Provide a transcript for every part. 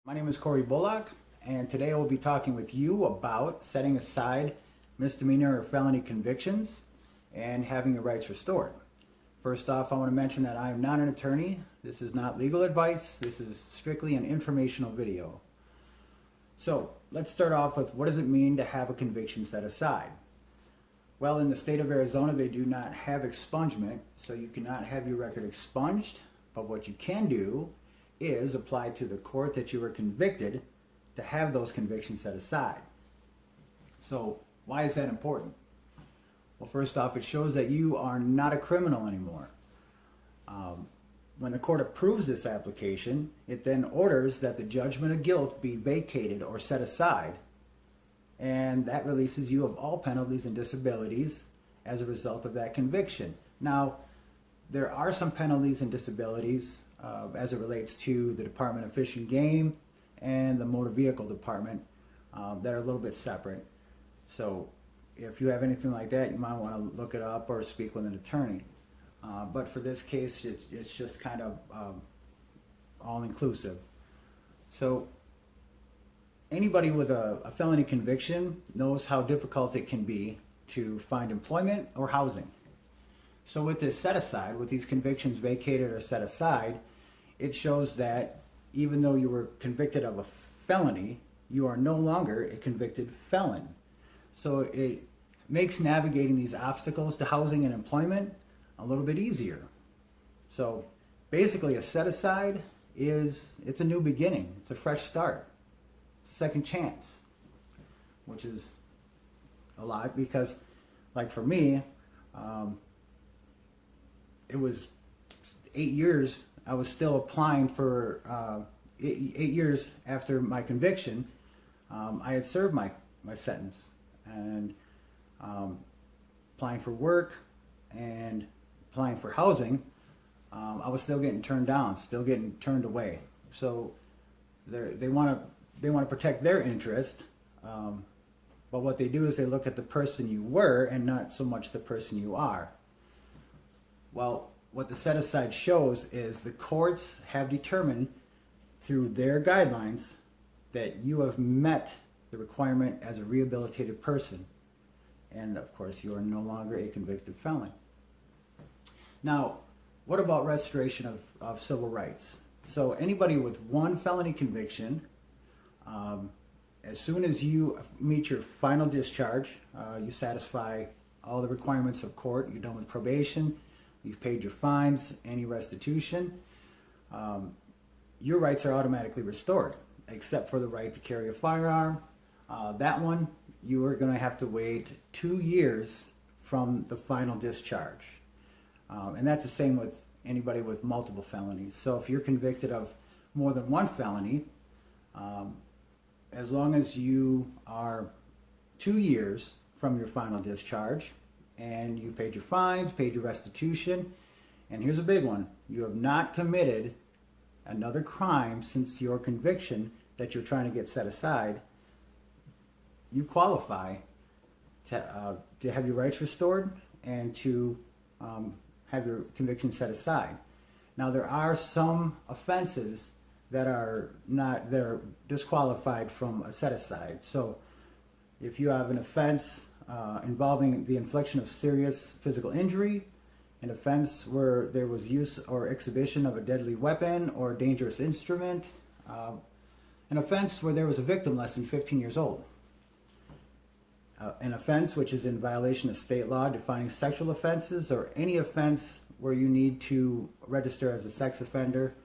My name is Cory Bullock, and today I will be talking with you about setting aside misdemeanor or felony convictions and having your rights restored. First off, I want to mention that I am not an attorney. This is not legal advice. This is strictly an informational video. So let's start off with, what does it mean to have a conviction set aside? Well, in the state of Arizona, they do not have expungement, so you cannot have your record expunged, but what you can do is apply to the court that you were convicted to have those convictions set aside. So why is that important? Well, first off, it shows that you are not a criminal anymore. When the court approves this application, it then orders that the judgment of guilt be vacated or set aside, and that releases you of all penalties and disabilities as a result of that conviction. Now, there are some penalties and disabilities as it relates to the Department of Fish and Game and the Motor Vehicle Department that are a little bit separate. So if you have anything like that, you might want to look it up or speak with an attorney. But for this case, it's just kind of all-inclusive. So anybody with a felony conviction knows how difficult it can be to find employment or housing. So with this set aside, with these convictions vacated or set aside, it shows that even though you were convicted of a felony, you are no longer a convicted felon. So it makes navigating these obstacles to housing and employment a little bit easier. So basically, a set aside it's a new beginning. It's a fresh start, second chance, which is a lot because, like for me, it was 8 years. I was still applying for 8 years after my conviction. I had served my sentence and applying for work and applying for housing. I was still getting turned down, still getting turned away. So they want to protect their interest, but what they do is they look at the person you were and not so much the person you are. Well, what the set-aside shows is the courts have determined through their guidelines that you have met the requirement as a rehabilitated person. And of course, you are no longer a convicted felon. Now, what about restoration of civil rights? So anybody with one felony conviction, as soon as you meet your final discharge, you satisfy all the requirements of court, you're done with probation, you've paid your fines, any restitution, your rights are automatically restored, except for the right to carry a firearm. That one, you are going to have to wait 2 years from the final discharge. And that's the same with anybody with multiple felonies. So if you're convicted of more than one felony, as long as you are 2 years from your final discharge, and you paid your fines, paid your restitution, and here's a big one, you have not committed another crime since your conviction that you're trying to get set aside, you qualify to have your rights restored and to have your conviction set aside. Now, there are some offenses that are disqualified from a set aside. So if you have an offense involving the infliction of serious physical injury, an offense where there was use or exhibition of a deadly weapon or dangerous instrument, an offense where there was a victim less than 15 years old, an offense which is in violation of state law defining sexual offenses, or any offense where you need to register as a sex offender,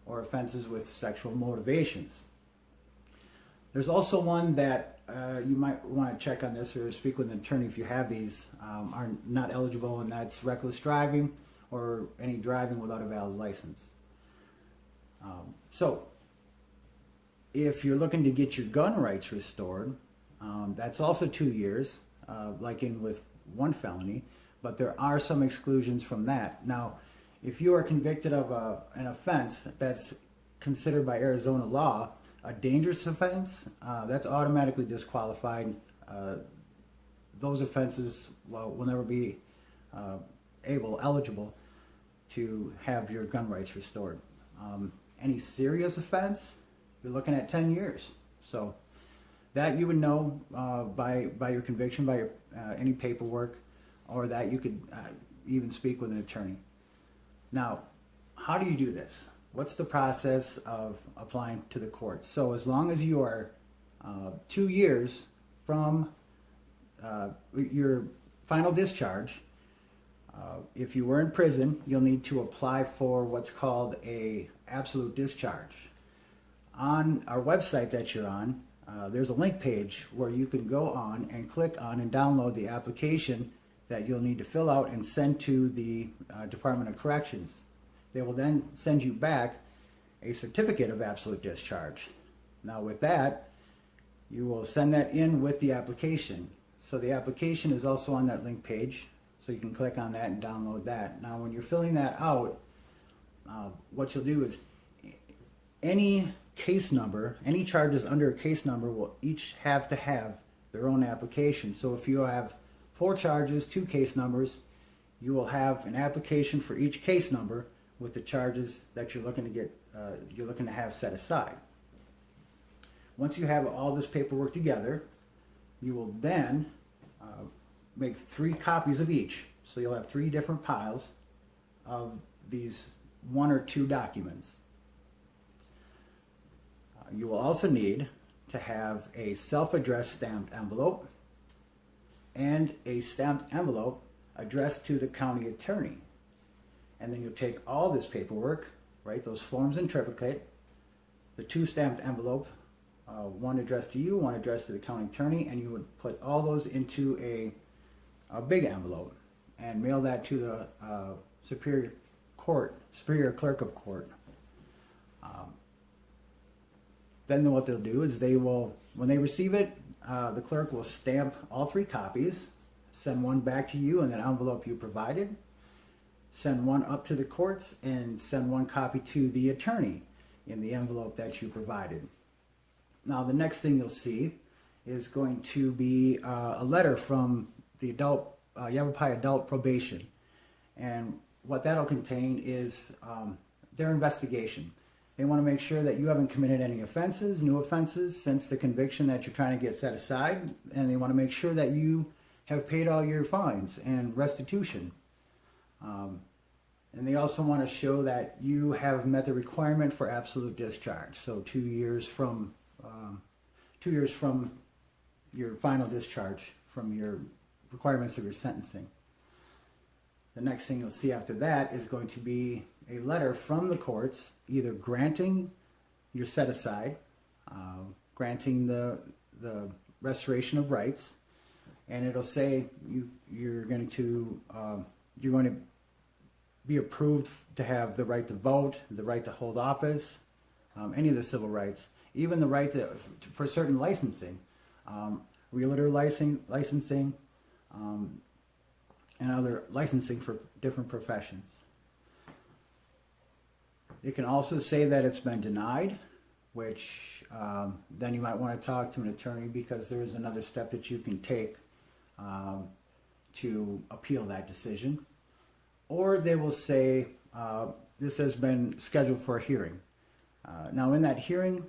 or offenses with sexual motivations. There's also one that you might want to check on this or speak with an attorney if you have these, are not eligible, and that's reckless driving or any driving without a valid license. So if you're looking to get your gun rights restored, that's also 2 years, like in with one felony, but there are some exclusions from that. Now, if you are convicted of an offense that's considered by Arizona law a dangerous offense, that's automatically disqualified. Those offenses will never be eligible to have your gun rights restored. Any serious offense, you're looking at 10 years. So that you would know by your conviction, by your, any paperwork, or that you could even speak with an attorney. Now, how do you do this? What's the process of applying to the courts? So as long as you are 2 years from your final discharge, if you were in prison, you'll need to apply for what's called a absolute discharge. On our website that you're on, there's a link page where you can go on and click on and download the application that you'll need to fill out and send to the Department of Corrections. They will then send you back a certificate of absolute discharge. Now with that, you will send that in with the application. So the application is also on that link page, so you can click on that and download that. Now when you're filling that out, what you'll do is any case number, any charges under a case number will each have to have their own application. So if you have 4 charges, 2 case numbers, you will have an application for each case number with the charges that you're looking to get, you're looking to have set aside. Once you have all this paperwork together, you will then make 3 copies of each. So you'll have 3 different piles of these 1 or 2 documents. You will also need to have a self-addressed stamped envelope and a stamped envelope addressed to the county attorney. And then you'll take all this paperwork, right, those forms in triplicate, the 2 stamped envelope, one addressed to you, one addressed to the county attorney, and you would put all those into a big envelope and mail that to the Superior Clerk of Court. Then what they'll do is they will, when they receive it, the clerk will stamp all 3 copies, send one back to you in that envelope you provided, send one up to the courts, and send 1 copy to the attorney in the envelope that you provided. Now the next thing you'll see is going to be a letter from the Yavapai Adult Probation. And what that'll contain is their investigation. They want to make sure that you haven't committed any offenses, new offenses, since the conviction that you're trying to get set aside. And they want to make sure that you have paid all your fines and restitution. And they also want to show that you have met the requirement for absolute discharge. So 2 years from 2 years from your final discharge, from your requirements of your sentencing. The next thing you'll see after that is going to be a letter from the courts, either granting your set aside, granting the restoration of rights, and it'll say you're going to be approved to have the right to vote, the right to hold office, any of the civil rights, even the right for certain licensing, realtor licensing, and other licensing for different professions. It can also say that it's been denied, which then you might want to talk to an attorney, because there is another step that you can take to appeal that decision. Or they will say this has been scheduled for a hearing. Now in that hearing,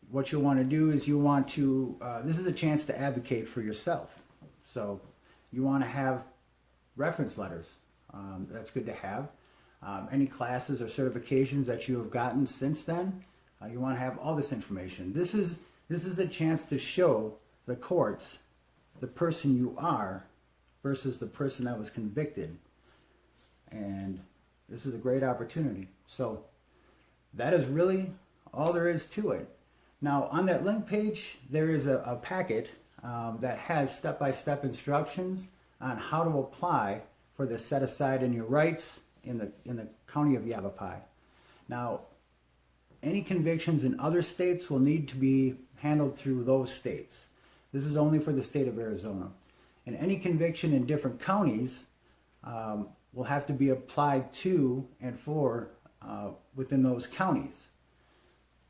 what you'll want to do is you want to, this is a chance to advocate for yourself. So you want to have reference letters. That's good to have. Any classes or certifications that you have gotten since then, you want to have all this information. This is a chance to show the courts the person you are versus the person that was convicted. And this is a great opportunity. So that is really all there is to it. Now on that link page, there is a packet that has step-by-step instructions on how to apply for the set aside in your rights in the county of Yavapai. Now, any convictions in other states will need to be handled through those states. This is only for the state of Arizona. And any conviction in different counties will have to be applied to and for within those counties.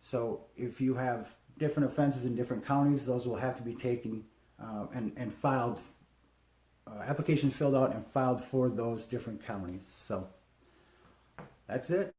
So if you have different offenses in different counties, those will have to be taken and filed, applications filled out and filed for those different counties. So that's it.